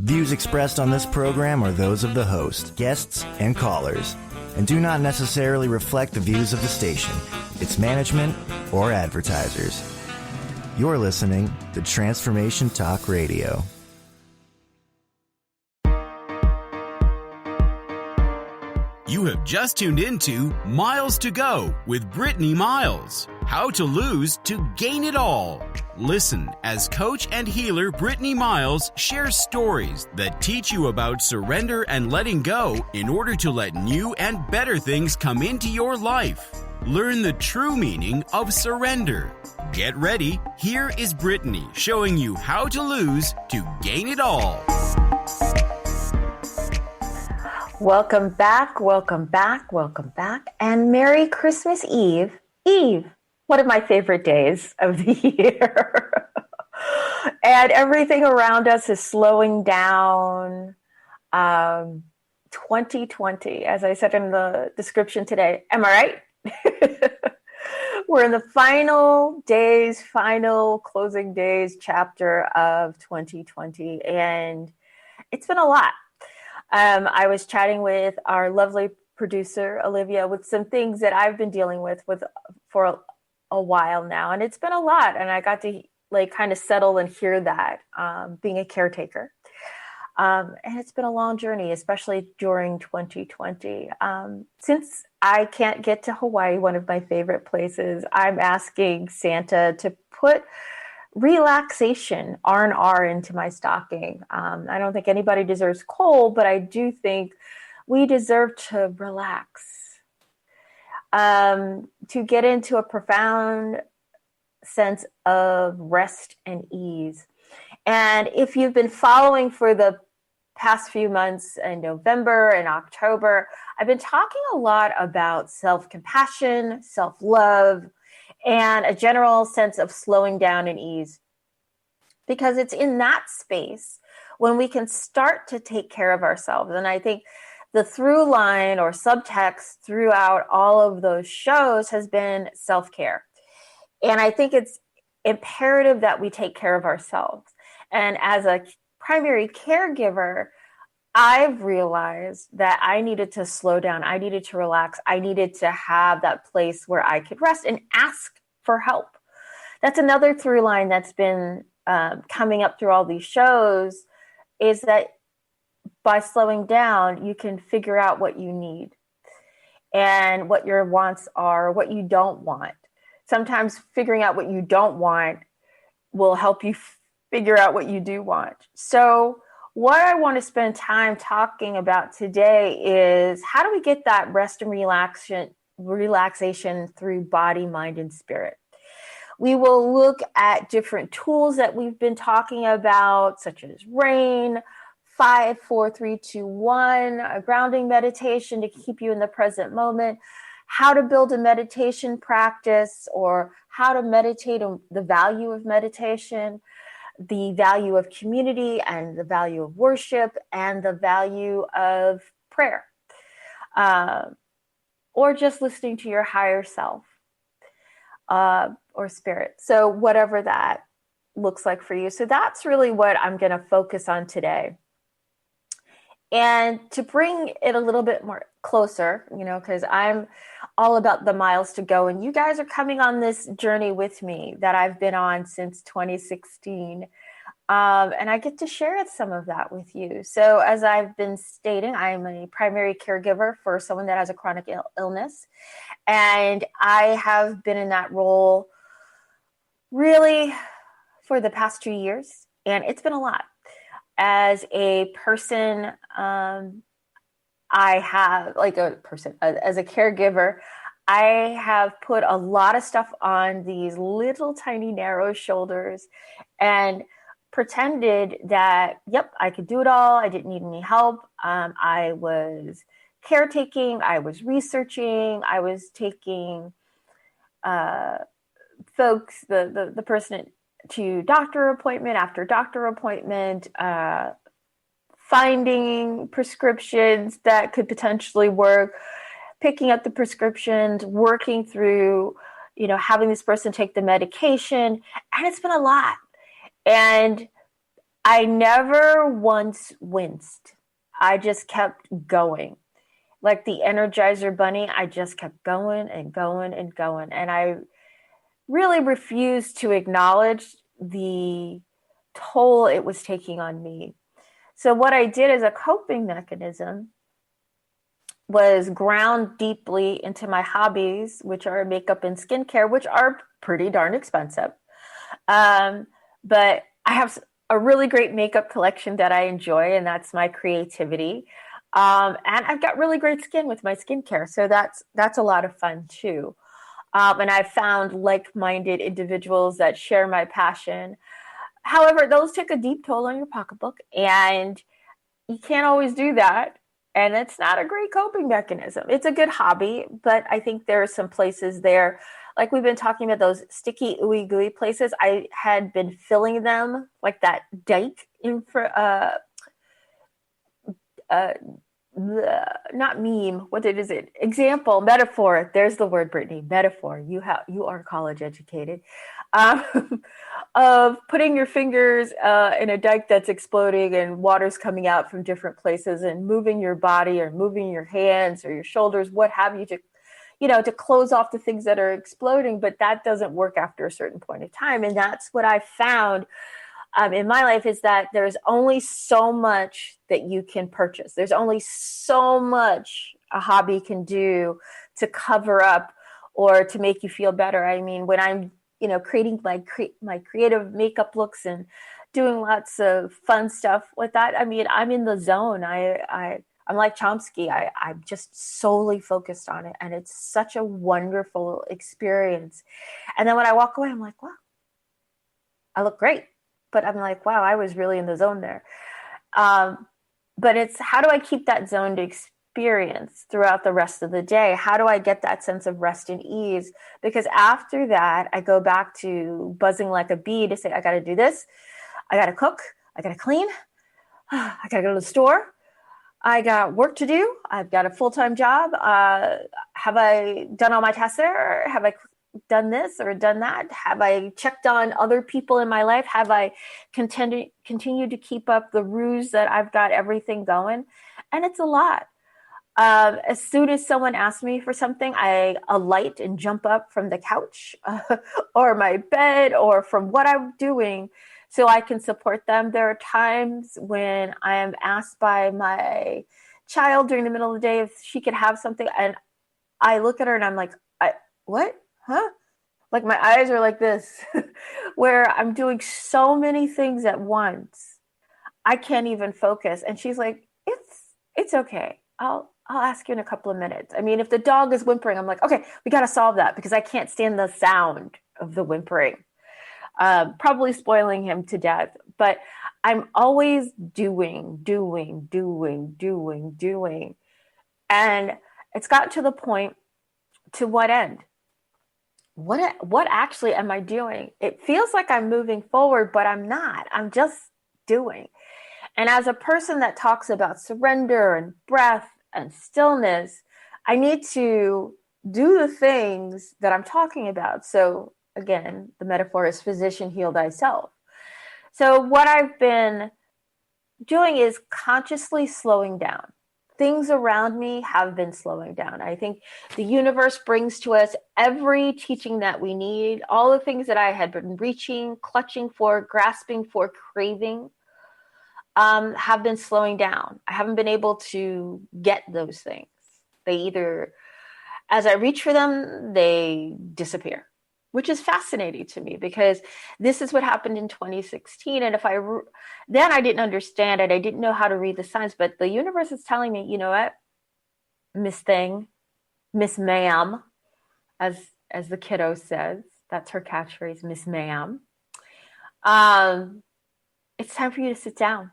Views expressed on this program are those of the host, guests, and callers, and do not necessarily reflect the views of the station, its management, or advertisers. You're listening to Transformation Talk Radio. You have just tuned into Miles to Go with Brittany Miles. How to lose to gain it all. Listen as coach and healer Brittany Miles shares stories that teach you about surrender and letting go in order to let new and better things come into your life. Learn the true meaning of surrender. Get ready. Here is Brittany showing you how to lose to gain it all. Welcome back, welcome back, welcome back, and Merry Christmas Eve. Eve, one of my favorite days of the year. And everything around us is slowing down. 2020, as I said in the description today. Am I right? We're in the final closing days chapter of 2020, and it's been a lot. I was chatting with our lovely producer, Olivia, with some things that I've been dealing with for a while now. And it's been a lot. And I got to kind of settle and hear that, being a caretaker. And it's been a long journey, especially during 2020. Since I can't get to Hawaii, one of my favorite places, I'm asking Santa to put relaxation, R&R, into my stocking. I don't think anybody deserves cold, but I do think we deserve to relax, to get into a profound sense of rest and ease. And if you've been following for the past few months in November and October, I've been talking a lot about self-compassion, self-love, and a general sense of slowing down and ease. Because it's in that space when we can start to take care of ourselves. And I think the through line or subtext throughout all of those shows has been self-care. And I think it's imperative that we take care of ourselves. And as a primary caregiver, I've realized that I needed to slow down. I needed to relax. I needed to have that place where I could rest and ask for help. That's another through line that's been coming up through all these shows, is that by slowing down, you can figure out what you need and what your wants are, what you don't want. Sometimes figuring out what you don't want will help you figure out what you do want. So what I want to spend time talking about today is how do we get that rest and relaxation through body, mind, and spirit. We will look at different tools that we've been talking about, such as RAIN, 5, 4, 3, 2, 1, a grounding meditation to keep you in the present moment, how to build a meditation practice, or how to meditate on the value of meditation, the value of community and the value of worship and the value of prayer, or just listening to your higher self or spirit. So whatever that looks like for you. So that's really what I'm going to focus on today. And to bring it a little bit more closer, because I'm all about the miles to go, and you guys are coming on this journey with me that I've been on since 2016. And I get to share some of that with you. So as I've been stating, I'm a primary caregiver for someone that has a chronic illness. And I have been in that role really for the past 2 years. And it's been a lot. As a person, as a caregiver, I have put a lot of stuff on these little tiny narrow shoulders and pretended that, yep, I could do it all. I didn't need any help. I was caretaking. I was researching. I was taking folks, the person to doctor appointment after doctor appointment, finding prescriptions that could potentially work, picking up the prescriptions, working through, having this person take the medication. And it's been a lot. And I never once winced. I just kept going. Like the Energizer Bunny, I just kept going and going and going. And I really refused to acknowledge the toll it was taking on me. So, what I did as a coping mechanism was ground deeply into my hobbies, which are makeup and skincare, which are pretty darn expensive. But I have a really great makeup collection that I enjoy, and that's my creativity. And I've got really great skin with my skincare, so that's a lot of fun too. And I've found like-minded individuals that share my passion. However, those take a deep toll on your pocketbook, and you can't always do that. And it's not a great coping mechanism. It's a good hobby, but I think there are some places there, like we've been talking about those sticky, ooey gooey places. I had been filling them like that dike in for not meme. What is it? Example, metaphor. There's the word, Brittany. Metaphor. You are college educated. Of putting your fingers in a dike that's exploding and water's coming out from different places, and moving your body or moving your hands or your shoulders, what have you, to close off the things that are exploding. But that doesn't work after a certain point of time. And that's what I found in my life, is that there's only so much that you can purchase. There's only so much a hobby can do to cover up or to make you feel better. I mean, when I'm creating my creative makeup looks and doing lots of fun stuff with that, I mean, I'm in the zone. I'm like Chomsky. I'm just solely focused on it, and it's such a wonderful experience. And then when I walk away, I'm like, wow, I look great. But I'm like, wow, I was really in the zone there. But it's, how do I keep that zoned experience throughout the rest of the day? How do I get that sense of rest and ease? Because after that, I go back to buzzing like a bee to say, I got to do this. I got to cook. I got to clean. I got to go to the store. I got work to do. I've got a full-time job. Have I done all my tasks there? Have I done this or done that? Have I checked on other people in my life? Have I continued to keep up the ruse that I've got everything going? And it's a lot. As soon as someone asks me for something, I alight and jump up from the couch or my bed or from what I'm doing so I can support them. There are times when I am asked by my child during the middle of the day if she could have something, and I look at her and I'm like, what? Huh? Like my eyes are like this, where I'm doing so many things at once, I can't even focus. And she's like, it's okay. I'll ask you in a couple of minutes. I mean, if the dog is whimpering, I'm like, okay, we got to solve that, because I can't stand the sound of the whimpering. Probably spoiling him to death. But I'm always doing. And it's got to the point, to what end? What actually am I doing? It feels like I'm moving forward, but I'm not. I'm just doing. And as a person that talks about surrender and breath and stillness, I need to do the things that I'm talking about. So again, the metaphor is physician, heal thyself. So what I've been doing is consciously slowing down. Things around me have been slowing down. I think the universe brings to us every teaching that we need. All the things that I had been reaching, clutching for, grasping for, craving, have been slowing down. I haven't been able to get those things. They either, as I reach for them, they disappear, which is fascinating to me, because this is what happened in 2016. And then I didn't understand it. I didn't know how to read the signs, but the universe is telling me, you know what, Miss Thing, Miss Ma'am, as the kiddo says, that's her catchphrase, Miss Ma'am. It's time for you to sit down.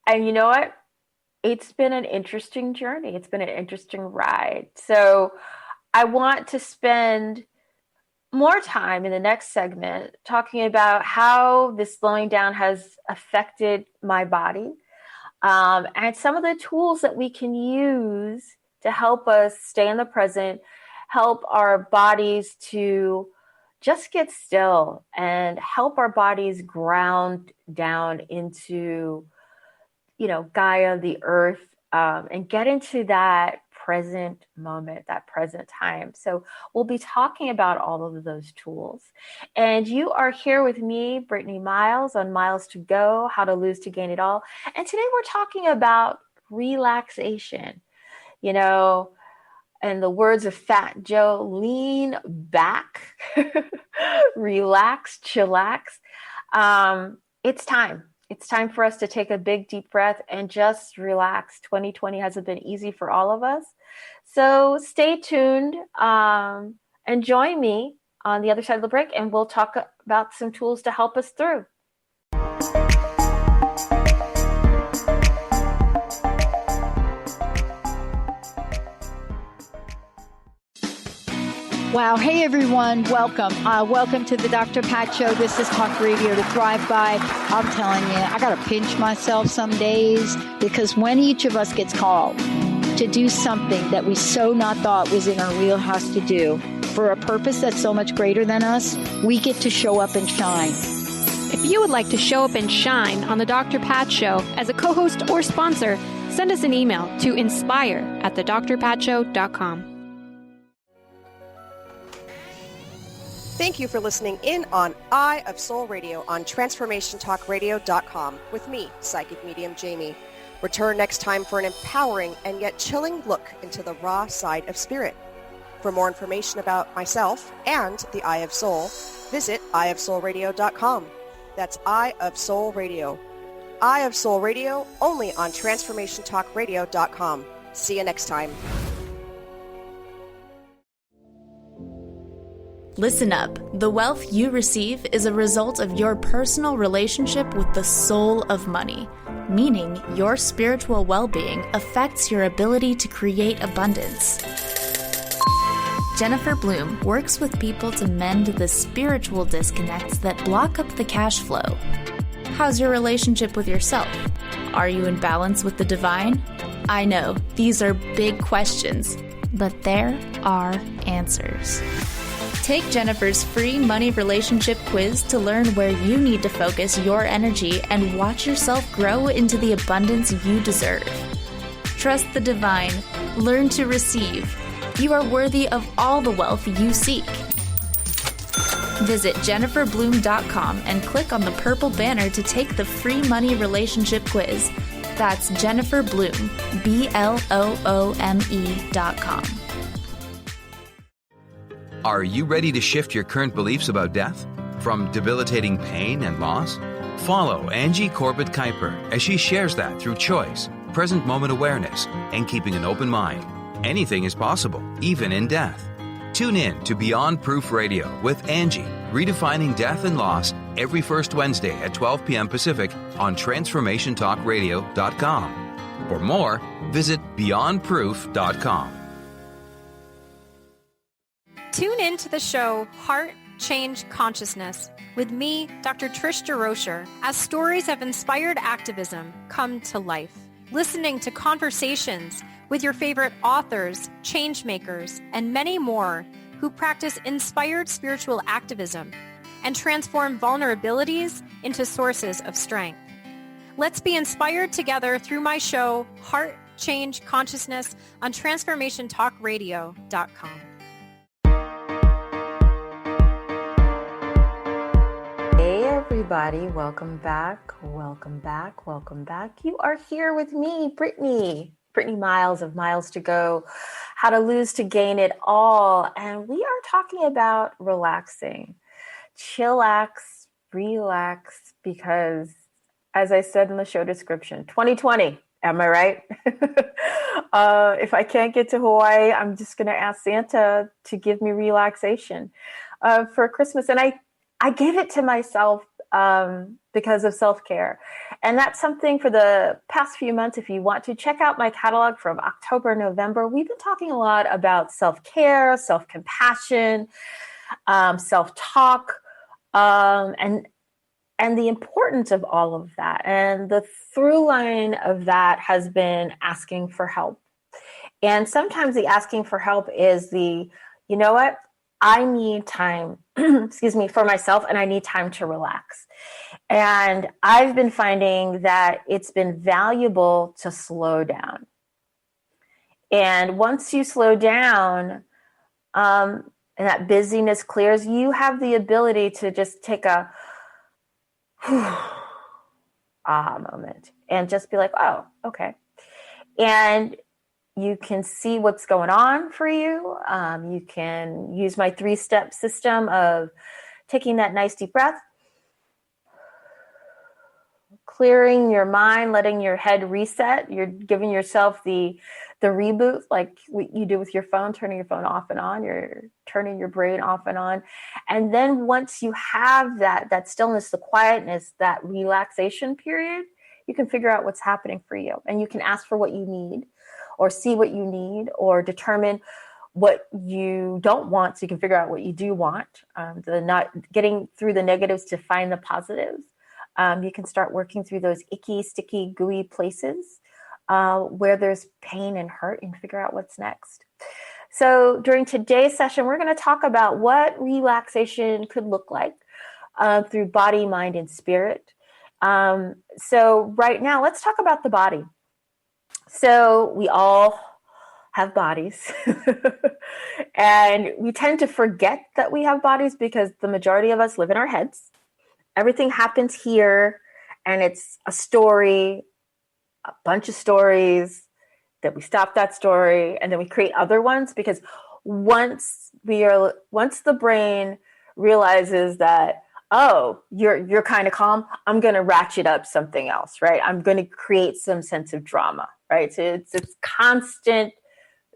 And you know what? It's been an interesting journey. It's been an interesting ride. So I want to spend more time in the next segment talking about how this slowing down has affected my body, and some of the tools that we can use to help us stay in the present, help our bodies to just get still and help our bodies ground down into, Gaia, the earth, and get into that present moment, that present time. So we'll be talking about all of those tools. And you are here with me, Brittany Miles, on Miles to Go, How to Lose to Gain It All. And today we're talking about relaxation. In the words of Fat Joe, lean back, relax, chillax. It's time. It's time for us to take a big, deep breath and just relax. 2020 hasn't been easy for all of us. So stay tuned and join me on the other side of the break, and we'll talk about some tools to help us through. Wow. Hey, everyone. Welcome. Welcome to the Dr. Pat Show. This is Talk Radio to Thrive By. I'm telling you, I got to pinch myself some days, because when each of us gets called to do something that we so not thought was in our wheelhouse to do for a purpose that's so much greater than us, we get to show up and shine. If you would like to show up and shine on the Dr. Pat Show as a co-host or sponsor, send us an email to inspire@thedrpatshow.com. Thank you for listening in on Eye of Soul Radio on TransformationTalkRadio.com with me, Psychic Medium Jamie. Return next time for an empowering and yet chilling look into the raw side of spirit. For more information about myself and the Eye of Soul, visit eyeofsoulradio.com. That's Eye of Soul Radio. Eye of Soul Radio only on TransformationTalkRadio.com. See you next time. Listen up. The wealth you receive is a result of your personal relationship with the soul of money, meaning your spiritual well-being affects your ability to create abundance. Jennifer Bloom works with people to mend the spiritual disconnects that block up the cash flow. How's your relationship with yourself? Are you in balance with the divine? I know, these are big questions, but there are answers. Take Jennifer's free money relationship quiz to learn where you need to focus your energy and watch yourself grow into the abundance you deserve. Trust the divine. Learn to receive. You are worthy of all the wealth you seek. Visit jenniferbloom.com and click on the purple banner to take the free money relationship quiz. That's Jennifer Bloom, BLOOME.com. Are you ready to shift your current beliefs about death? From debilitating pain and loss? Follow Angie Corbett Kuiper as she shares that through choice, present moment awareness, and keeping an open mind. Anything is possible, even in death. Tune in to Beyond Proof Radio with Angie, redefining death and loss, every first Wednesday at 12 p.m. Pacific on TransformationTalkRadio.com. For more, visit BeyondProof.com. Tune in to the show Heart Change Consciousness with me, Dr. Trish DeRocher, as stories of inspired activism come to life. Listening to conversations with your favorite authors, change makers, and many more who practice inspired spiritual activism and transform vulnerabilities into sources of strength. Let's be inspired together through my show Heart Change Consciousness on TransformationTalkRadio.com. Hey everybody, welcome back. You are here with me, Brittany Miles of Miles to Go, How to Lose to Gain It All. And we are talking about relaxing. Chillax, relax, because as I said in the show description, 2020, am I right? If I can't get to Hawaii, I'm just going to ask Santa to give me relaxation for Christmas. And I gave it to myself because of self-care. And that's something for the past few months. If you want to check out my catalog from October, November, we've been talking a lot about self-care, self-compassion, self-talk, and the importance of all of that. And the through line of that has been asking for help. And sometimes the asking for help is you know what? I need time excuse me, for myself, and I need time to relax. And I've been finding that it's been valuable to slow down. And once you slow down, and that busyness clears, you have the ability to just take a aha moment and just be like, oh, okay. And you can see what's going on for you. You can use my 3-step system of taking that nice deep breath, clearing your mind, letting your head reset. You're giving yourself the reboot, like what you do with your phone, turning your phone off and on. You're turning your brain off and on. And then once you have that stillness, the quietness, that relaxation period, you can figure out what's happening for you. And you can ask for what you need, or see what you need, or determine what you don't want so you can figure out what you do want. Not getting through the negatives to find the positives. You can start working through those icky, sticky, gooey places where there's pain and hurt, and figure out what's next. So during today's session, we're going to talk about what relaxation could look like through body, mind, and spirit. So right now, let's talk about the body. So we all have bodies and we tend to forget that we have bodies because the majority of us live in our heads. Everything happens here, and it's a story, a bunch of stories, that we stop that story and then we create other ones, because once the brain realizes that, oh, you're kind of calm, I'm going to ratchet up something else, right? I'm going to create some sense of drama, right? So it's constant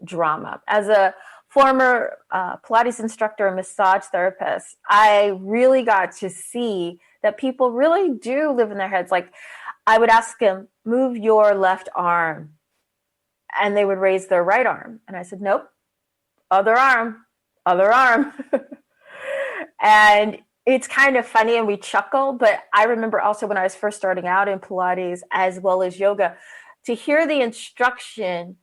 drama. As a former Pilates instructor and massage therapist, I really got to see that people really do live in their heads. Like, I would ask them, move your left arm, and they would raise their right arm. And I said, nope, other arm. And it's kind of funny, and we chuckle, but I remember also when I was first starting out in Pilates as well as yoga, to hear the instruction,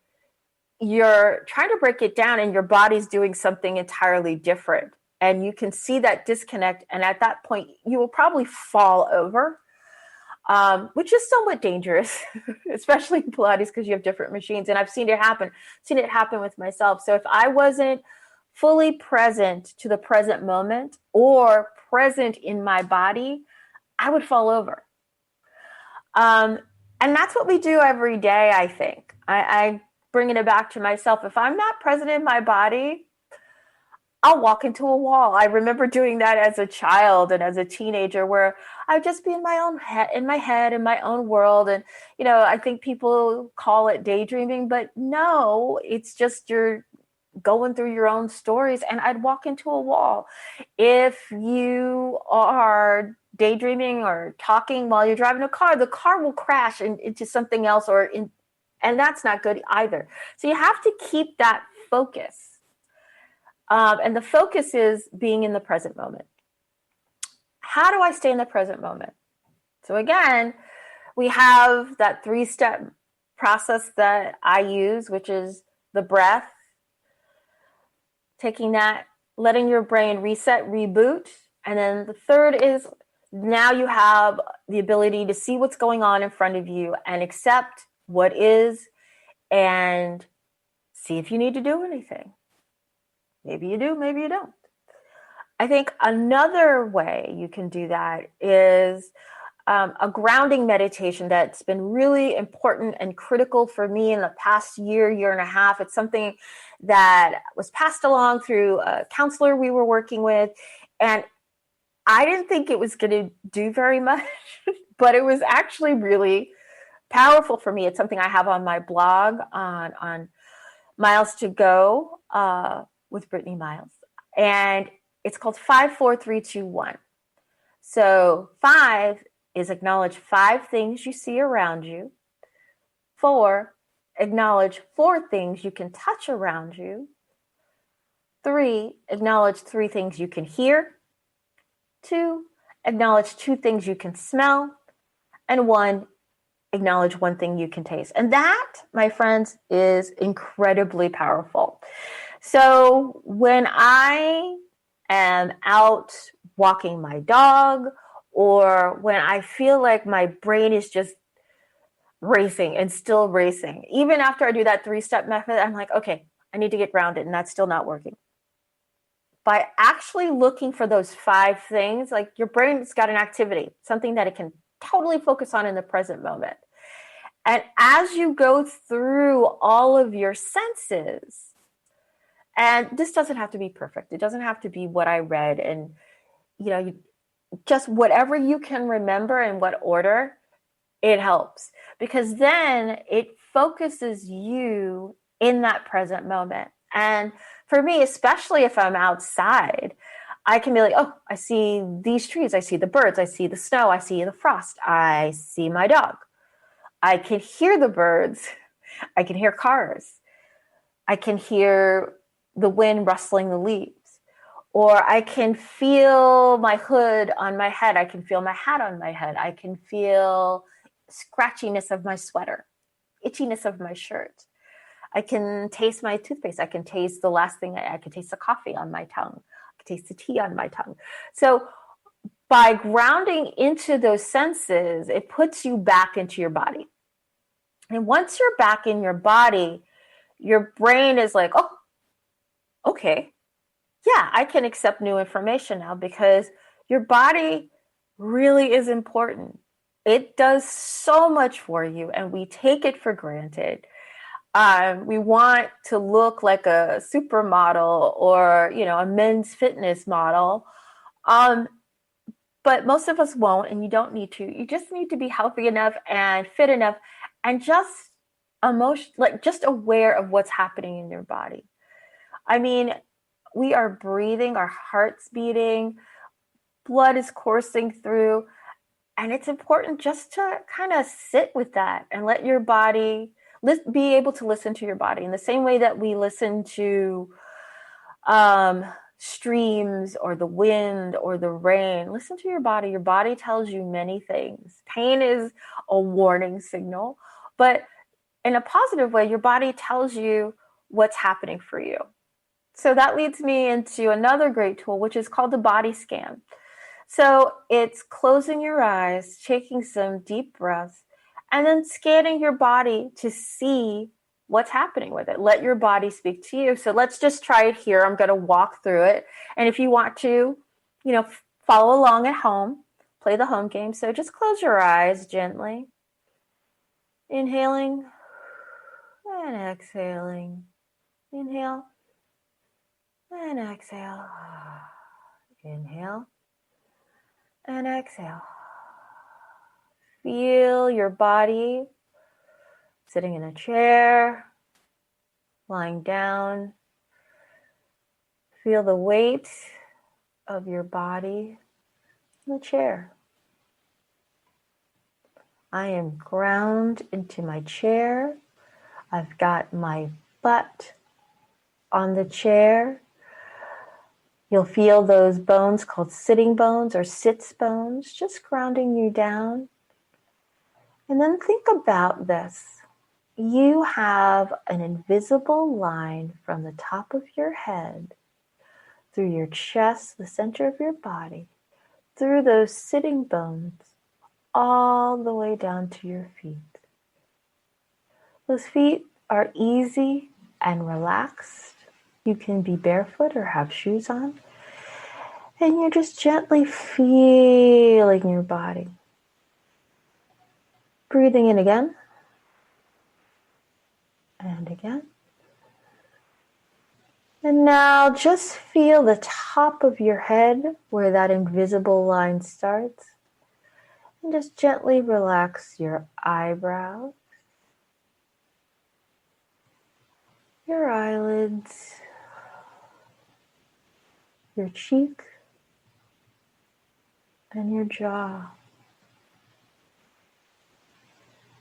you're trying to break it down and your body's doing something entirely different. And you can see that disconnect. And at that point, you will probably fall over, which is somewhat dangerous, especially in Pilates, because you have different machines. And I've seen it happen with myself. So if I wasn't fully present to the present moment or present in my body, I would fall over. And that's what we do every day, I think. I bringing it back to myself. If I'm not present in my body, I'll walk into a wall. I remember doing that as a child and as a teenager, where I'd just be in my own head, in my own world. And, I think people call it daydreaming, but no, it's just you're going through your own stories, and I'd walk into a wall. If you are daydreaming or talking while you're driving a car, the car will crash into something else, and that's not good either. So you have to keep that focus. And the focus is being in the present moment. How do I stay in the present moment? So again, we have that 3-step process that I use, which is the breath, taking that, letting your brain reset, reboot. And then the third is, now you have the ability to see what's going on in front of you and accept what is, and see if you need to do anything. Maybe you do, maybe you don't. I think another way you can do that is a grounding meditation that's been really important and critical for me in the past year and a half. It's something that was passed along through a counselor we were working with. And I didn't think it was going to do very much, but it was actually really powerful for me. It's something I have on my blog on Miles to Go with Brittany Miles. And it's called 5, 4, 3, 2, 1. So 5 is acknowledge 5 things you see around you. 4, acknowledge 4 things you can touch around you. 3, acknowledge 3 things you can hear. 2, acknowledge 2 things you can smell. And 1, acknowledge 1 thing you can taste. And that, my friends, is incredibly powerful. So when I am out walking my dog, or when I feel like my brain is just racing and still racing. Even after I do that 3-step method, I'm like, okay, I need to get grounded, and that's still not working. By actually looking for those 5 things, like your brain's got an activity, something that it can totally focus on in the present moment. And as you go through all of your senses, and this doesn't have to be perfect. It doesn't have to be what I read, and just whatever you can remember in what order, it helps, because then it focuses you in that present moment. And for me, especially if I'm outside, I can be like, oh, I see these trees, I see the birds, I see the snow, I see the frost, I see my dog. I can hear the birds, I can hear cars, I can hear the wind rustling the leaves, or I can feel my hood on my head, I can feel my hat on my head, I can feel scratchiness of my sweater, itchiness of my shirt. I can taste my toothpaste. I can taste the last thing. I can taste the coffee on my tongue. I can taste the tea on my tongue. So by grounding into those senses, it puts you back into your body. And once you're back in your body, your brain is like, oh, okay. Yeah, I can accept new information now, because your body really is important. It does so much for you, and we take it for granted. We want to look like a supermodel or, a men's fitness model. But most of us won't, and you don't need to. You just need to be healthy enough and fit enough and just just aware of what's happening in your body. I mean, we are breathing, our heart's beating, blood is coursing through. And it's important just to kind of sit with that and let your body be able to listen to your body in the same way that we listen to streams or the wind or the rain. Listen to your body. Your body tells you many things. Pain is a warning signal, but in a positive way, your body tells you what's happening for you. So that leads me into another great tool, which is called the body scan. So it's closing your eyes, taking some deep breaths, and then scanning your body to see what's happening with it. Let your body speak to you. So let's just try it here. I'm going to walk through it. And if you want to, follow along at home, play the home game. So just close your eyes gently. Inhaling and exhaling. Inhale and exhale. Inhale and exhale. Feel your body sitting in a chair, lying down. Feel the weight of your body in the chair. I am ground into my chair. I've got my butt on the chair. You'll feel those bones called sitting bones or sits bones, just grounding you down. And then think about this. You have an invisible line from the top of your head, through your chest, the center of your body, through those sitting bones, all the way down to your feet. Those feet are easy and relaxed. You can be barefoot or have shoes on. And you're just gently feeling your body. Breathing in again. And again. And now just feel the top of your head where that invisible line starts. And just gently relax your eyebrows, your eyelids, your cheek, and your jaw.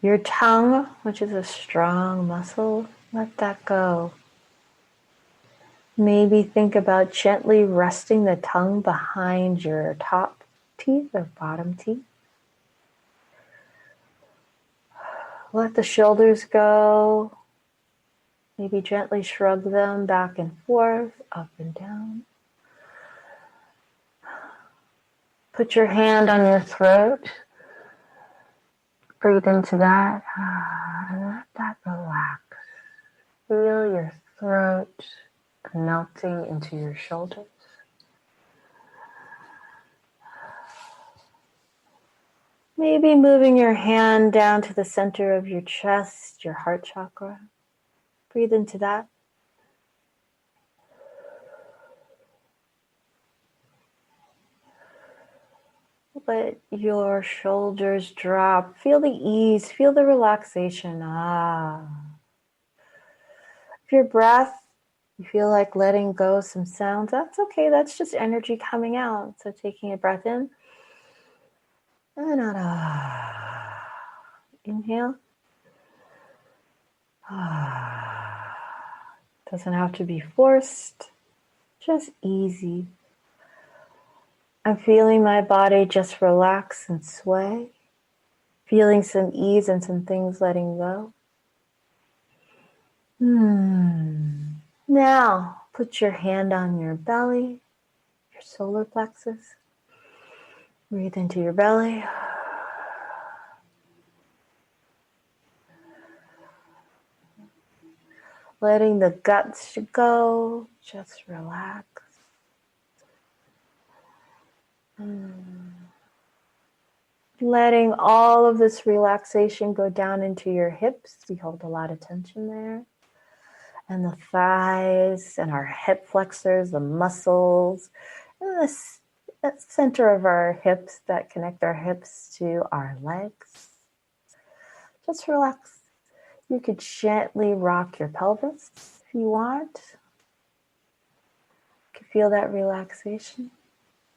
Your tongue, which is a strong muscle, let that go. Maybe think about gently resting the tongue behind your top teeth or bottom teeth. Let the shoulders go. Maybe gently shrug them back and forth, up and down. Put your hand on your throat. Breathe into that. And let that relax. Feel your throat melting into your shoulders. Maybe moving your hand down to the center of your chest, your heart chakra. Breathe into that. Let your shoulders drop. Feel the ease. Feel the relaxation. If your breath, you feel like letting go some sounds, that's okay. That's just energy coming out. So taking a breath in and out. Inhale. Doesn't have to be forced. Just easy. I'm feeling my body just relax and sway. Feeling some ease and some things letting go. Now, put your hand on your belly, your solar plexus. Breathe into your belly. Letting the guts go, just relax. Letting all of this relaxation go down into your hips. We hold a lot of tension there. And the thighs and our hip flexors, the muscles, and the center of our hips that connect our hips to our legs. Just relax. You could gently rock your pelvis if you want. You can feel that relaxation.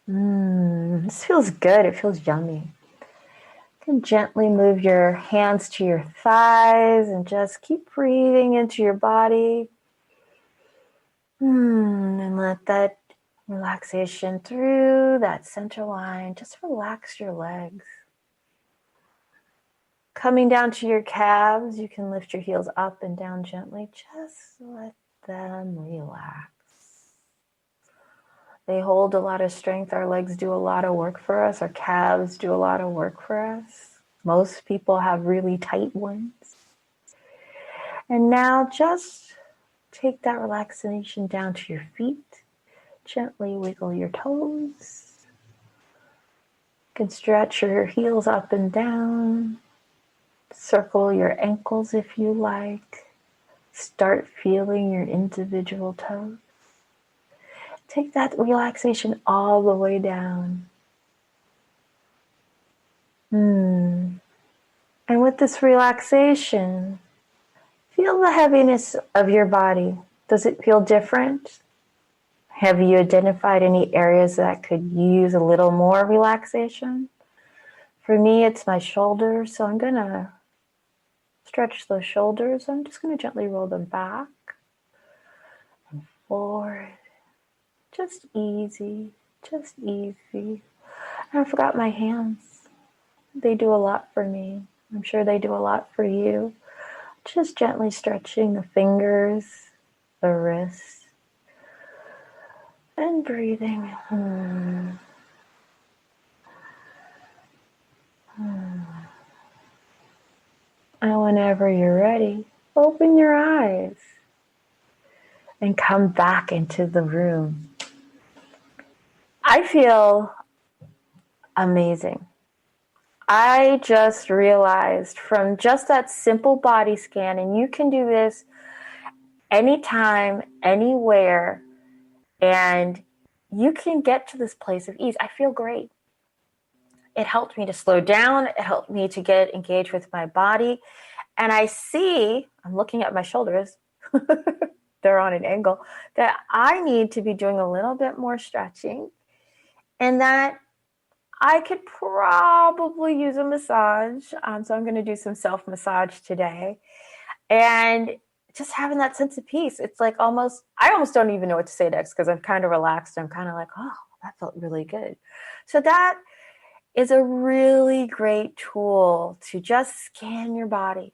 This feels good. It feels yummy. You can gently move your hands to your thighs and just keep breathing into your body. And let that relaxation through that center line. Just relax your legs. Coming down to your calves, you can lift your heels up and down gently. Just let them relax. They hold a lot of strength. Our legs do a lot of work for us. Our calves do a lot of work for us. Most people have really tight ones. And now just take that relaxation down to your feet. Gently wiggle your toes. You can stretch your heels up and down. Circle your ankles if you like. Start feeling your individual toes. Take that relaxation all the way down. And with this relaxation, feel the heaviness of your body. Does it feel different? Have you identified any areas that could use a little more relaxation? For me, it's my shoulders, so I'm going to stretch those shoulders. I'm just going to gently roll them back and forward. Just easy, just easy. And I forgot my hands. They do a lot for me. I'm sure they do a lot for you. Just gently stretching the fingers, the wrists, and breathing. And whenever you're ready, open your eyes and come back into the room. I feel amazing. I just realized from just that simple body scan, and you can do this anytime, anywhere, and you can get to this place of ease. I feel great. It helped me to slow down. It helped me to get engaged with my body. And I'm looking at my shoulders, they're on an angle, that I need to be doing a little bit more stretching, and that I could probably use a massage. So I'm going to do some self-massage today. And just having that sense of peace. It's like I almost don't even know what to say next because I'm kind of relaxed. I'm kind of like, oh, that felt really good. So that is a really great tool to just scan your body.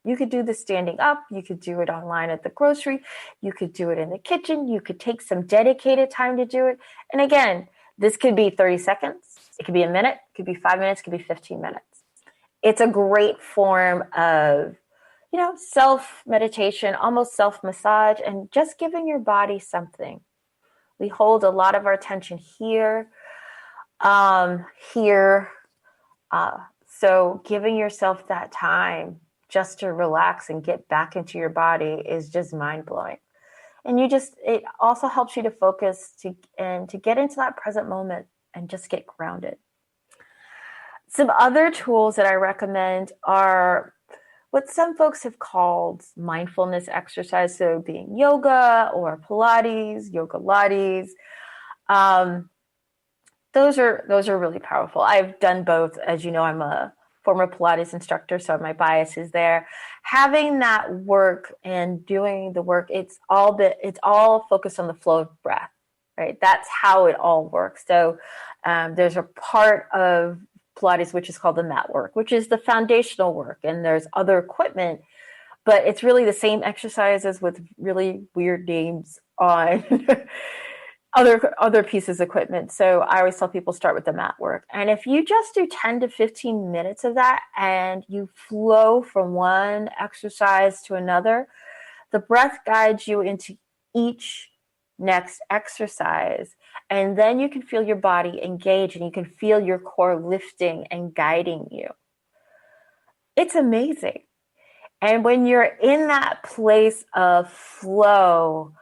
You could do this standing up. You could do it online at the grocery. You could do it in the kitchen. You could take some dedicated time to do it. And again, this could be 30 seconds. It could be a minute, it could be 5 minutes, it could be 15 minutes. It's a great form of, self-meditation, almost self-massage, and just giving your body something. We hold a lot of our attention here. So giving yourself that time just to relax and get back into your body is just mind-blowing. And it also helps you to focus to get into that present moment and just get grounded. Some other tools that I recommend are what some folks have called mindfulness exercise. So being yoga or Pilates, yoga lattes. Those are really powerful. I've done both. As you know, I'm a former Pilates instructor, so my bias is there. Having that work and doing the work, it's all focused on the flow of breath, right? That's how it all works. So there's a part of Pilates which is called the mat work, which is the foundational work, and there's other equipment, but it's really the same exercises with really weird names on other pieces of equipment. So I always tell people start with the mat work. And if you just do 10 to 15 minutes of that and you flow from one exercise to another, the breath guides you into each next exercise. And then you can feel your body engage and you can feel your core lifting and guiding you. It's amazing. And when you're in that place of flow,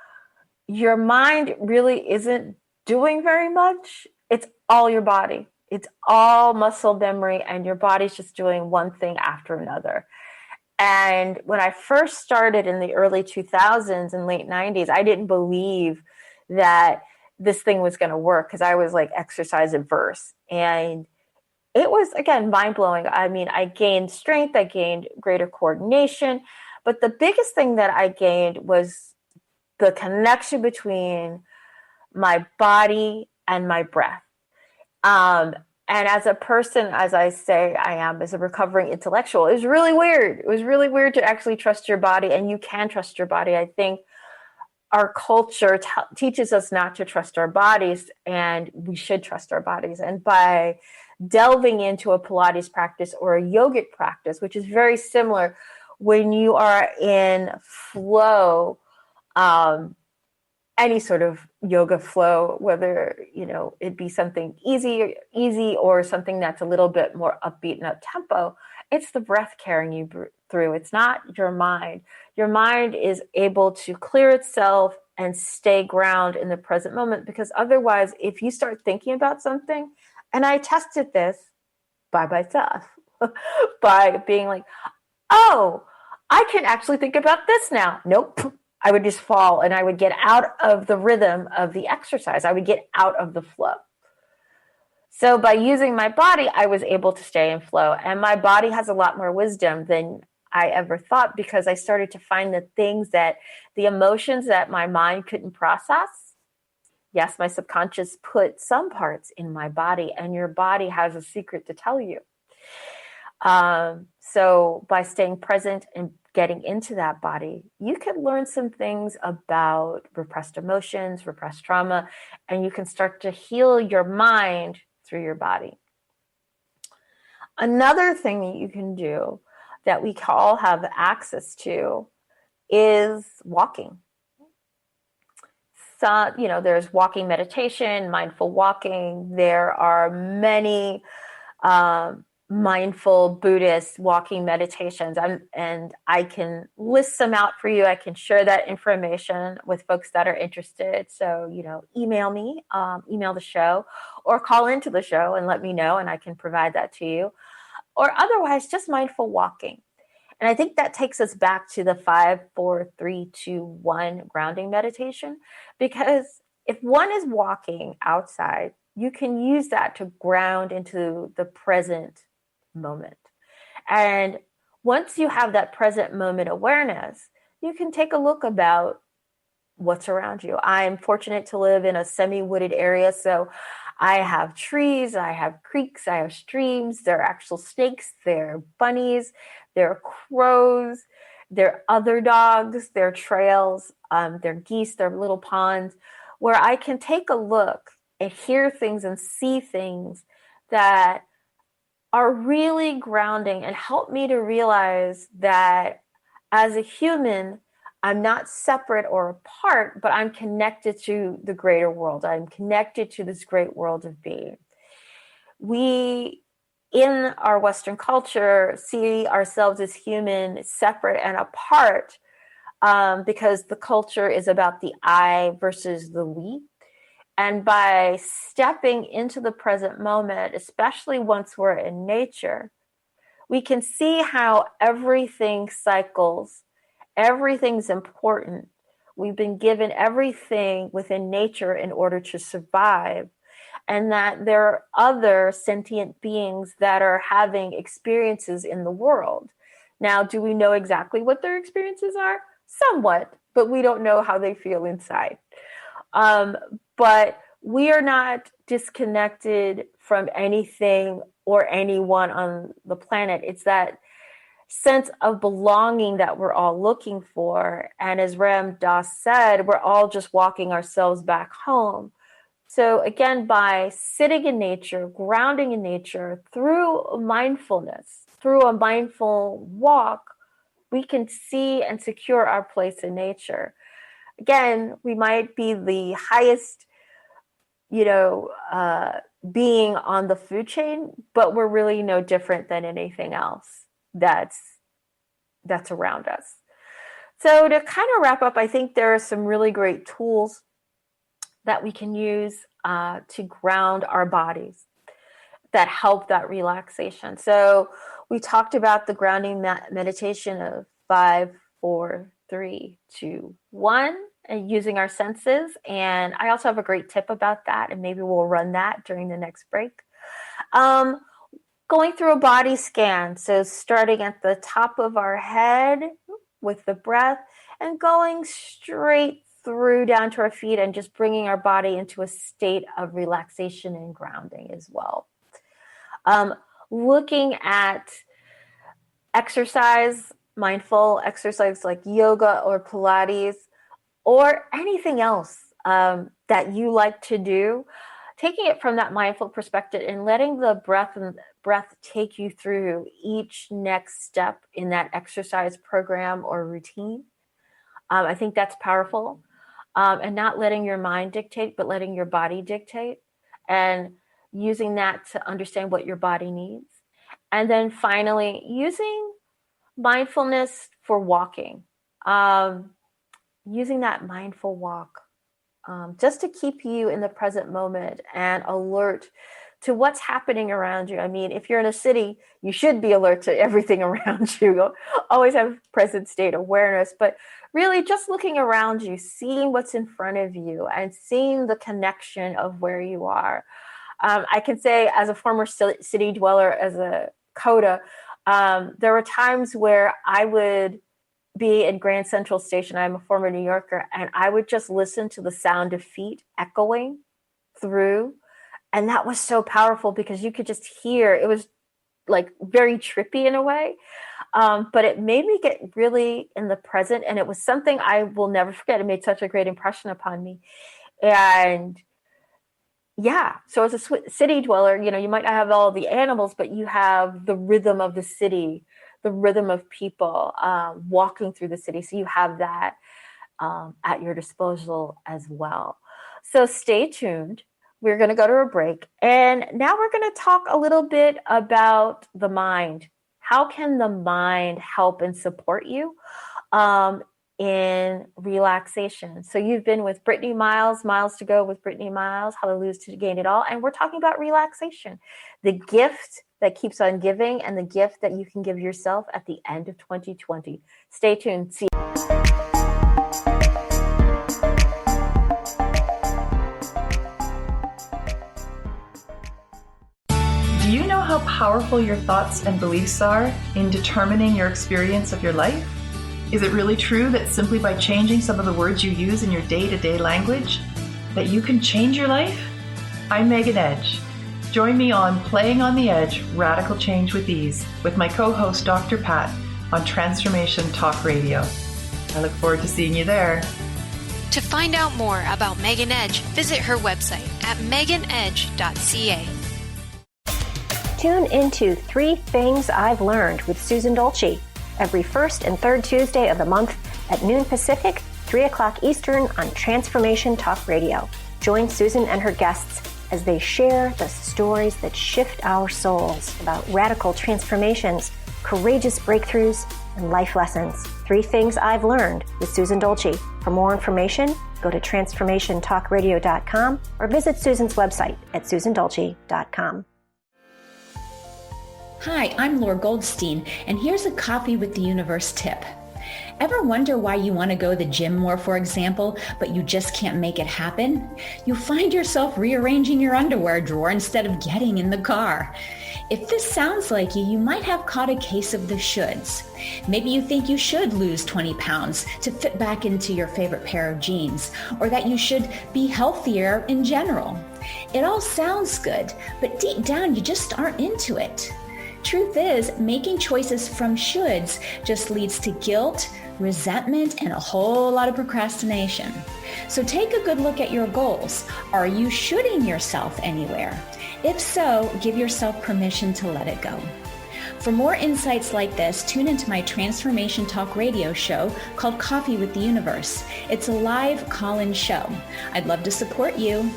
your mind really isn't doing very much. It's all your body. It's all muscle memory, and your body's just doing one thing after another. And when I first started in the early 2000s and late 90s, I didn't believe that this thing was going to work because I was like exercise adverse. And it was, again, mind-blowing. I mean, I gained strength, I gained greater coordination, but the biggest thing that I gained was the connection between my body and my breath. And as a person, as I say I am, as a recovering intellectual, it was really weird. It was really weird to actually trust your body, and you can trust your body. I think our culture teaches us not to trust our bodies, and we should trust our bodies. And by delving into a Pilates practice or a yogic practice, which is very similar, when you are in flow, any sort of yoga flow, whether it be something easy or something that's a little bit more upbeat and up tempo, it's the breath carrying you through. It's not your mind. Your mind is able to clear itself and stay grounded in the present moment, because otherwise, if you start thinking about something, and I tested this by myself, by being like, oh, I can actually think about this now. Nope. I would just fall and I would get out of the rhythm of the exercise. I would get out of the flow. So by using my body, I was able to stay in flow. And my body has a lot more wisdom than I ever thought, because I started to find the emotions that my mind couldn't process. Yes, my subconscious put some parts in my body, and your body has a secret to tell you. So by staying present and getting into that body, you can learn some things about repressed emotions, repressed trauma, and you can start to heal your mind through your body. Another thing that you can do that we all have access to is walking. So, there's walking meditation, mindful walking. There are many mindful Buddhist walking meditations. And I can list some out for you. I can share that information with folks that are interested. So, email me, email the show, or call into the show and let me know, and I can provide that to you. Or otherwise, just mindful walking. And I think that takes us back to the 5, 4, 3, 2, 1 grounding meditation, because if one is walking outside, you can use that to ground into the present moment. And once you have that present moment awareness, you can take a look about what's around you. I'm fortunate to live in a semi-wooded area, so I have trees, I have creeks, I have streams, there are actual snakes, there are bunnies, there are crows, there are other dogs, there are trails, there are geese, there are little ponds where I can take a look and hear things and see things that are really grounding and help me to realize that as a human, I'm not separate or apart, but I'm connected to the greater world. I'm connected to this great world of being. We, in our Western culture, see ourselves as human, separate and apart, because the culture is about the I versus the we. And by stepping into the present moment, especially once we're in nature, we can see how everything cycles. Everything's important. We've been given everything within nature in order to survive, and that there are other sentient beings that are having experiences in the world. Now, do we know exactly what their experiences are? Somewhat, but we don't know how they feel inside. But we are not disconnected from anything or anyone on the planet. It's that sense of belonging that we're all looking for. And as Ram Dass said, we're all just walking ourselves back home. So again, by sitting in nature, grounding in nature through mindfulness, through a mindful walk, we can see and secure our place in nature. Again, we might be the highest, being on the food chain, but we're really no different than anything else that's around us. So to kind of wrap up, I think there are some really great tools that we can use to ground our bodies that help that relaxation. So we talked about the grounding meditation of 5, 4, 3, 2, 1, and using our senses. And I also have a great tip about that, and maybe we'll run that during the next break. Going through a body scan, so starting at the top of our head with the breath and going straight through down to our feet and just bringing our body into a state of relaxation and grounding as well. Looking at exercise, mindful exercise like yoga or Pilates or anything else that you like to do, taking it from that mindful perspective and letting the breath take you through each next step in that exercise program or routine. I think that's powerful. And not letting your mind dictate, but letting your body dictate, and using that to understand what your body needs. And then finally, using mindfulness for walking, using that mindful walk just to keep you in the present moment and alert to what's happening around you. I mean, if you're in a city, you should be alert to everything around you. Always have present state awareness, but really just looking around you, seeing what's in front of you and seeing the connection of where you are. I can say as a former city dweller, as a CODA, there were times where I would be in Grand Central Station. I'm a former New Yorker, and I would just listen to the sound of feet echoing through. And that was so powerful because you could just hear, it was like very trippy in a way. But it made me get really in the present. And it was something I will never forget. It made such a great impression upon me. And yeah, so as a city dweller, you might not have all the animals, but you have the rhythm of the city, the rhythm of people walking through the city. So you have that at your disposal as well. So stay tuned. We're going to go to a break. And now we're going to talk a little bit about the mind. How can the mind help and support you in relaxation? So you've been with Brittany Miles to Go with Brittany Miles, How to Lose to Gain It All. And we're talking about relaxation, the gift that keeps on giving and the gift that you can give yourself at the end of 2020. Stay tuned. See you. Do you know how powerful your thoughts and beliefs are in determining your experience of your life? Is it really true that simply by changing some of the words you use in your day-to-day language, that you can change your life? I'm Megan Edge. Join me on Playing on the Edge, Radical Change with Ease, with my co-host Dr. Pat on Transformation Talk Radio. I look forward to seeing you there. To find out more about Megan Edge, visit her website at meganedge.ca. Tune into 3 Things I've Learned with Susan Dolce every first and third Tuesday of the month at noon Pacific, 3 o'clock Eastern on Transformation Talk Radio. Join Susan and her guests as they share the stories that shift our souls about radical transformations, courageous breakthroughs, and life lessons. 3 Things I've Learned with Susan Dolce. For more information, go to transformationtalkradio.com or visit Susan's website at susandolce.com. Hi, I'm Laura Goldstein, and here's a Coffee with the Universe tip. Ever wonder why you want to go to the gym more, for example, but you just can't make it happen? You find yourself rearranging your underwear drawer instead of getting in the car. If this sounds like you, you might have caught a case of the shoulds. Maybe you think you should lose 20 pounds to fit back into your favorite pair of jeans, or that you should be healthier in general. It all sounds good, but deep down you just aren't into it. Truth is, making choices from shoulds just leads to guilt, resentment, and a whole lot of procrastination. So take a good look at your goals. Are you shoulding yourself anywhere? If so, give yourself permission to let it go. For more insights like this, tune into my Transformation Talk radio show called Coffee with the Universe. It's a live call-in show. I'd love to support you.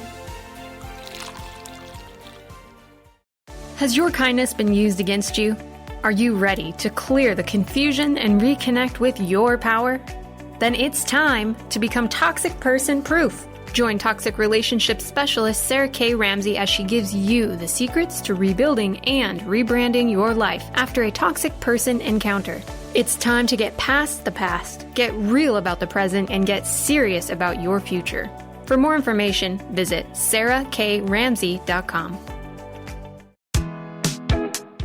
Has your kindness been used against you? Are you ready to clear the confusion and reconnect with your power? Then it's time to become toxic person proof. Join toxic relationship specialist Sarah K. Ramsey as she gives you the secrets to rebuilding and rebranding your life after a toxic person encounter. It's time to get past the past, get real about the present, and get serious about your future. For more information, visit sarahkramsey.com.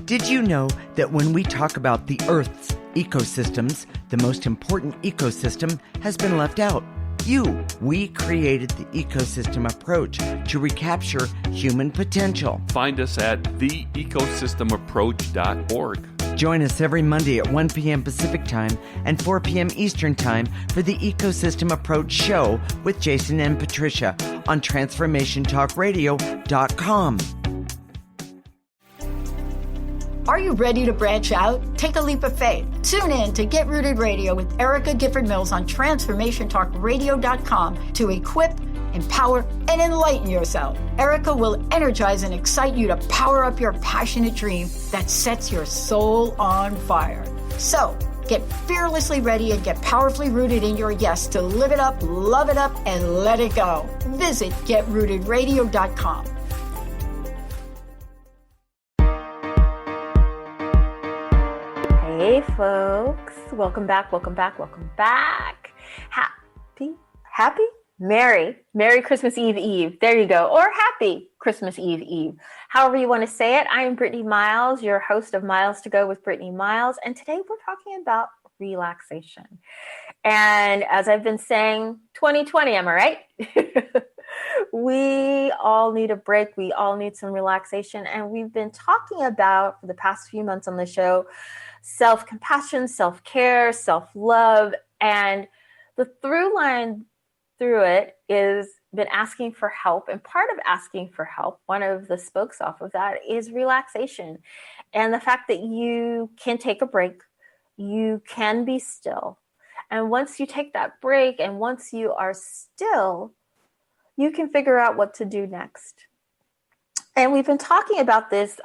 Did you know that when we talk about the Earth's ecosystems, the most important ecosystem has been left out? We created the ecosystem approach to recapture human potential. Find us at theecosystemapproach.org. Join us every Monday at 1 p.m. Pacific Time and 4 p.m. Eastern Time for the Ecosystem Approach Show with Jason and Patricia on TransformationTalkRadio.com. Are you ready to branch out? Take a leap of faith. Tune in to Get Rooted Radio with Erica Gifford Mills on TransformationTalkRadio.com to equip, empower, and enlighten yourself. Erica will energize and excite you to power up your passionate dream that sets your soul on fire. So, get fearlessly ready and get powerfully rooted in your yes to live it up, love it up, and let it go. Visit GetRootedRadio.com. Hey folks, welcome back. Merry Christmas Eve. There you go. Or happy Christmas Eve. However you want to say it. I am Brittany Miles, your host of Miles to Go with Brittany Miles. And today we're talking about relaxation. And as I've been saying, 2020, am I right? We all need a break. We all need some relaxation. And we've been talking about, for the past few months on the show, self-compassion, self-care, self-love. And the through line through it is been asking for help. And part of asking for help, one of the spokes off of that, is relaxation. And the fact that you can take a break, you can be still. And once you take that break and once you are still, you can figure out what to do next. And we've been talking about this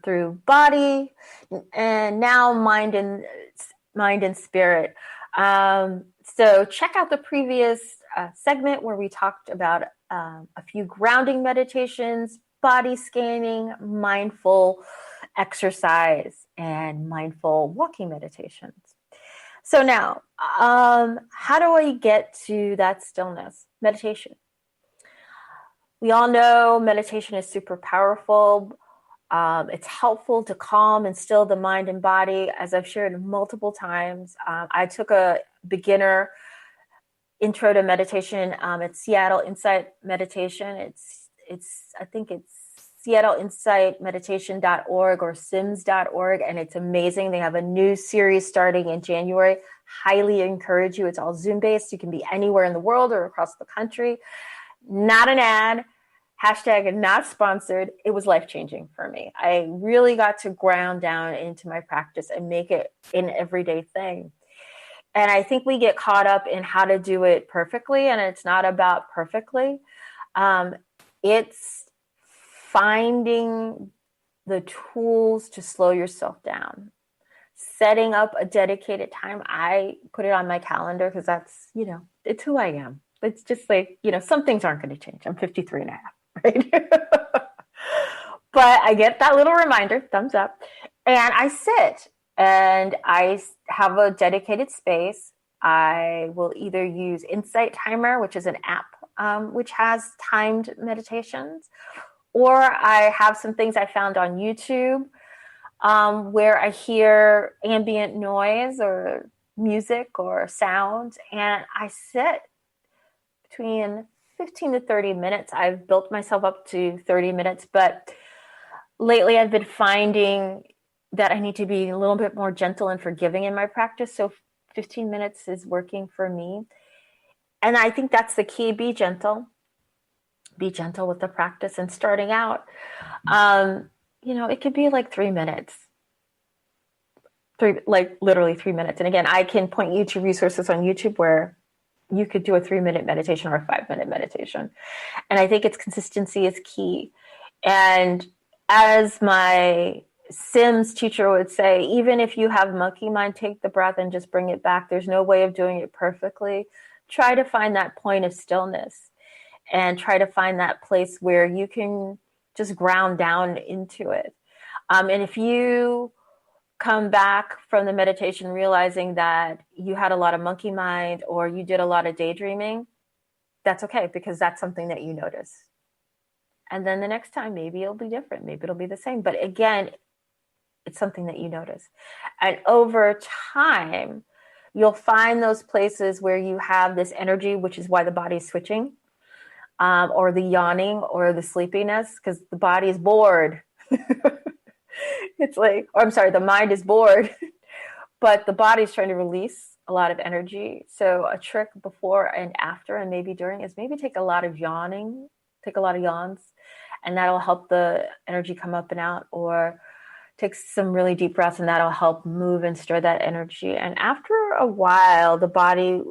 through body and now mind and spirit. So check out the previous segment where we talked about a few grounding meditations, body scanning, mindful exercise, and mindful walking meditations. So now, how do I get to that stillness? Meditation. We all know meditation is super powerful. It's helpful to calm and still the mind and body. As I've shared multiple times, I took a beginner intro to meditation at Seattle Insight Meditation. I think it's SeattleInsightMeditation.org or SIMS.org, and it's amazing. They have a new series starting in January. Highly encourage you. It's all Zoom based. You can be anywhere in the world or across the country. Not an ad. hashtag not sponsored, it was life-changing for me. I really got to ground down into my practice and make it an everyday thing. And I think we get caught up in how to do it perfectly, and it's not about perfectly. It's finding the tools to slow yourself down. Setting up a dedicated time. I put it on my calendar because that's, it's who I am. It's just like, some things aren't going to change. I'm 53 and a half, right? But I get that little reminder, thumbs up, and I sit and I have a dedicated space. I will either use Insight Timer, which is an app which has timed meditations, or I have some things I found on YouTube where I hear ambient noise or music or sound, and I sit between 15 to 30 minutes. I've built myself up to 30 minutes, but lately I've been finding that I need to be a little bit more gentle and forgiving in my practice. So 15 minutes is working for me. And I think that's the key. Be gentle. Be gentle with the practice. And starting out, it could be like 3 minutes. Literally 3 minutes. And again, I can point you to resources on YouTube where you could do a 3-minute meditation or a 5-minute meditation. And I think its consistency is key. And as my Sims teacher would say, even if you have monkey mind, take the breath and just bring it back. There's no way of doing it perfectly. Try to find that point of stillness and try to find that place where you can just ground down into it. And if you come back from the meditation realizing that you had a lot of monkey mind or you did a lot of daydreaming, that's okay, because that's something that you notice. And then the next time, maybe it'll be different. Maybe it'll be the same. But again, it's something that you notice. And over time, you'll find those places where you have this energy, which is why the body's switching, or the yawning or the sleepiness, because the body is bored. The mind is bored, but the body's trying to release a lot of energy. So a trick before and after, and maybe during, is maybe take a lot of yawns, and that'll help the energy come up and out, or take some really deep breaths, and that'll help move and stir that energy. And after a while, the body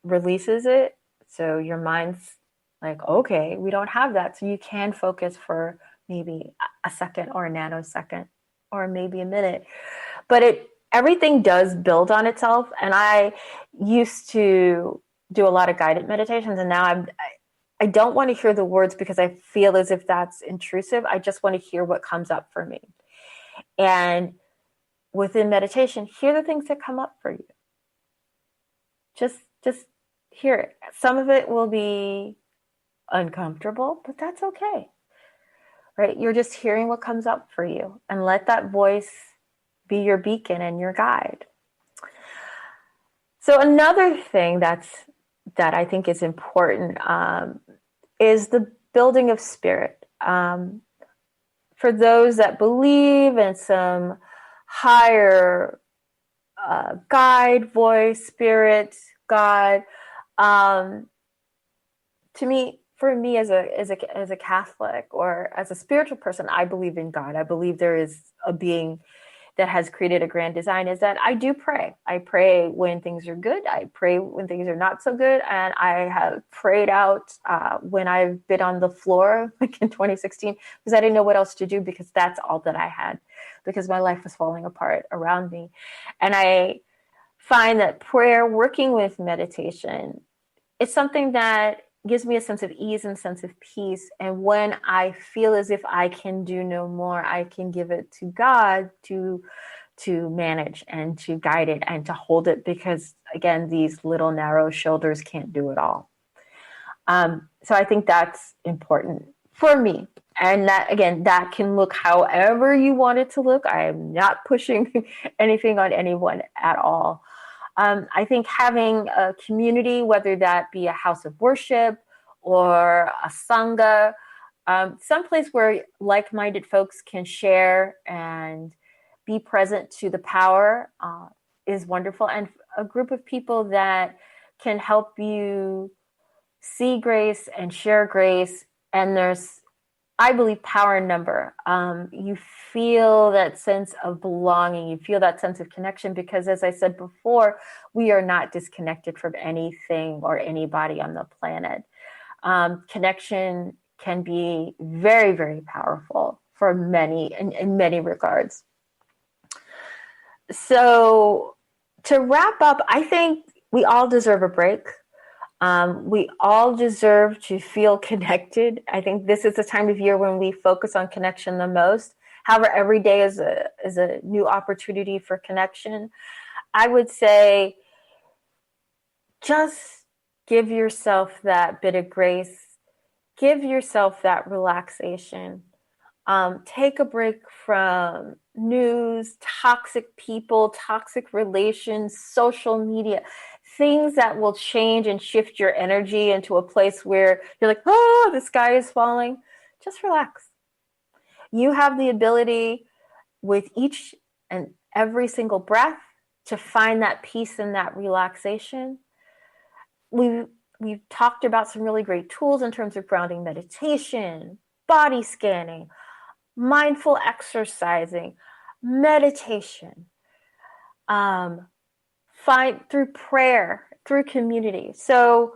releases it. So your mind's like, okay, we don't have that. So you can focus for maybe a second or a nanosecond or maybe a minute. But everything does build on itself. And I used to do a lot of guided meditations, and now I don't want to hear the words because I feel as if that's intrusive. I just want to hear what comes up for me. And within meditation, hear the things that come up for you. Just hear it. Some of it will be uncomfortable, but that's okay. Right? You're just hearing what comes up for you, and let that voice be your beacon and your guide. So another thing that I think is important is the building of spirit. For those that believe in some higher guide, voice, spirit, God, for me as a Catholic or as a spiritual person, I believe in God. I believe there is a being that has created a grand design. Is that I do pray. I pray when things are good. I pray when things are not so good. And I have prayed out when I've been on the floor, like in 2016, because I didn't know what else to do, because that's all that I had, because my life was falling apart around me. And I find that prayer, working with meditation, it's something that gives me a sense of ease and sense of peace. And when I feel as if I can do no more, I can give it to God to manage and to guide it and to hold it, because again, these little narrow shoulders can't do it all. So I think that's important for me. And that, again, that can look however you want it to look. I am not pushing anything on anyone at all. I think having a community, whether that be a house of worship or a sangha, someplace where like-minded folks can share and be present to the power is wonderful. And a group of people that can help you see grace and share grace And there's, I believe, power in number. You feel that sense of belonging. You feel that sense of connection because, as I said before, we are not disconnected from anything or anybody on the planet. Connection can be very, very powerful for many, in many regards. So to wrap up, I think we all deserve a break. We all deserve to feel connected. I think this is the time of year when we focus on connection the most. However, every day is a new opportunity for connection. I would say just give yourself that bit of grace. Give yourself that relaxation. Take a break from news, toxic people, toxic relations, social media, things that will change and shift your energy into a place where you're like, oh, the sky is falling. Just relax. You have the ability with each and every single breath to find that peace and that relaxation. We've talked about some really great tools in terms of grounding meditation, body scanning, mindful exercising, meditation, through prayer, through community. So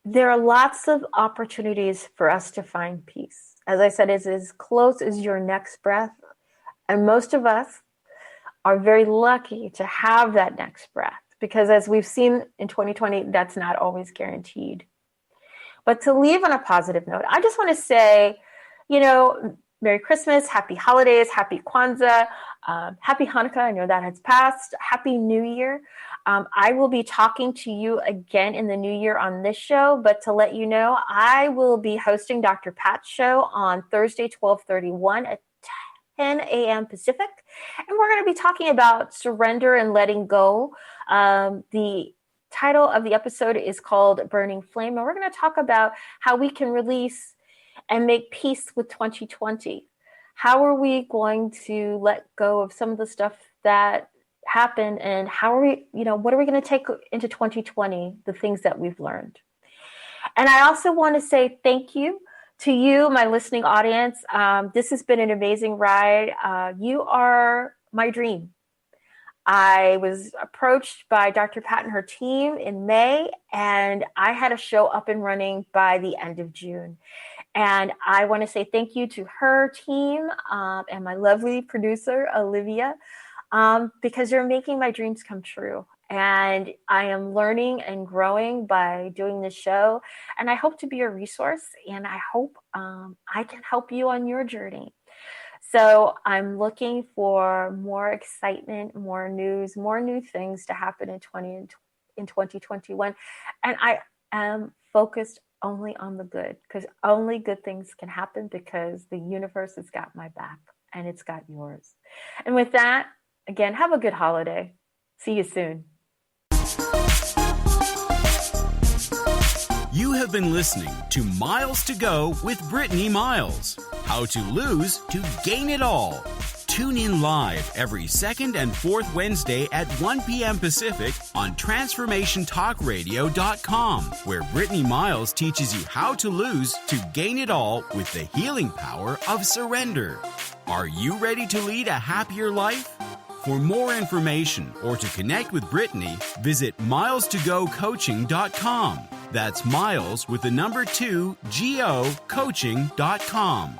there are lots of opportunities for us to find peace. As I said, it's as close as your next breath. And most of us are very lucky to have that next breath because as we've seen in 2020, that's not always guaranteed. But to leave on a positive note, I just want to say, Merry Christmas, Happy Holidays, Happy Kwanzaa, Happy Hanukkah. I know that has passed. Happy New Year. I will be talking to you again in the new year on this show, but to let you know, I will be hosting Dr. Pat's show on Thursday, 12/31 at 10 a.m. Pacific. And we're going to be talking about surrender and letting go. The title of the episode is called Burning Flame. And we're going to talk about how we can release and make peace with 2020. How are we going to let go of some of the stuff that happened and how are we, what are we going to take into 2020, the things that we've learned? And I also want to say thank you to you, my listening audience. This has been an amazing ride. You are my dream. I was approached by Dr. Pat and her team in May, and I had a show up and running by the end of June. And I want to say thank you to her team and my lovely producer, Olivia, because you're making my dreams come true. And I am learning and growing by doing this show. And I hope to be a resource, and I hope I can help you on your journey. So I'm looking for more excitement, more news, more new things to happen in 2021. And I am focused only on the good, because only good things can happen because the universe has got my back and it's got yours. And with that, again, have a good holiday. See you soon. You have been listening to Miles to Go with Brittany Miles. How to lose to gain it all. Tune in live every second and fourth Wednesday at 1 p.m. Pacific on TransformationTalkRadio.com, where Brittany Miles teaches you how to lose to gain it all with the healing power of surrender. Are you ready to lead a happier life? For more information or to connect with Brittany, visit miles2gocoaching.com. That's Miles with the number 2, GO, coaching.com.